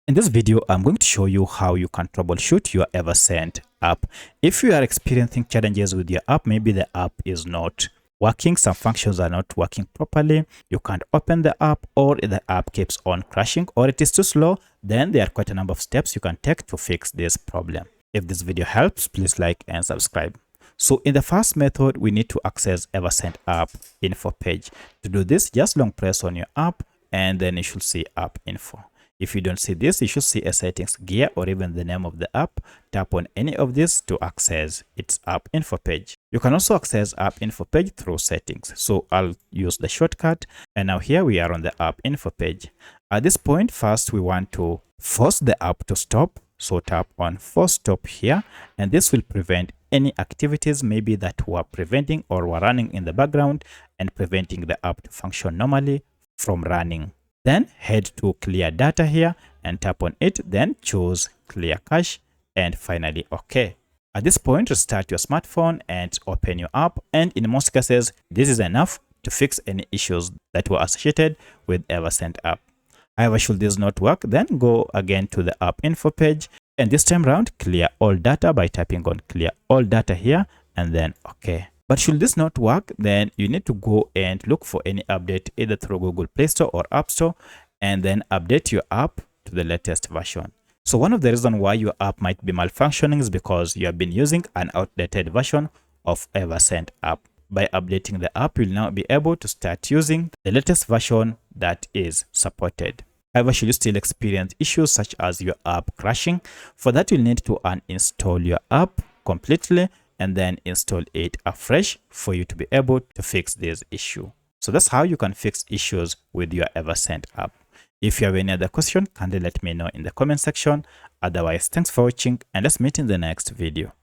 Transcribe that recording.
In this video, I'm going to show you how you can troubleshoot your Eversend app. If you are experiencing challenges with your app, maybe the app is not working, some functions are not working properly, you can't open the app, or the app keeps on crashing, or it is too slow, then there are quite a number of steps you can take to fix this problem. If this video helps, please like and subscribe. So in the first method, we need to access Eversend app info page. To do this, just long press on your app and then you should see app info. If you don't see this, you should see a settings gear or even the name of the app. Tap on any of this to access its app info page. You can also access app info page through settings. So I'll use the shortcut, and now here we are on the app info page. At this point, first we want to force the app to stop. So tap on force stop here, and this will prevent any activities maybe that were preventing or were running in the background and preventing the app to function normally from running. Then head to clear data here and tap on it, then choose clear cache and finally OK. At this point, restart your smartphone and open your app, and in most cases this is enough to fix any issues that were associated with Eversend app. However, should this not work, then go again to the app info page, and this time around clear all data by tapping on clear all data here and then OK. But should this not work, then you need to go and look for any update either through Google Play Store or App Store, and then update your app to the latest version. So one of the reasons why your app might be malfunctioning is because you have been using an outdated version of Eversend app. By updating the app, you'll now be able to start using the latest version that is supported. However, should you still experience issues such as your app crashing, for that you'll need to uninstall your app completely and then install it afresh for you to be able to fix this issue. So that's how you can fix issues with your Eversend app. If you have any other question, kindly let me know in the comment section. Otherwise, thanks for watching and let's meet in the next video.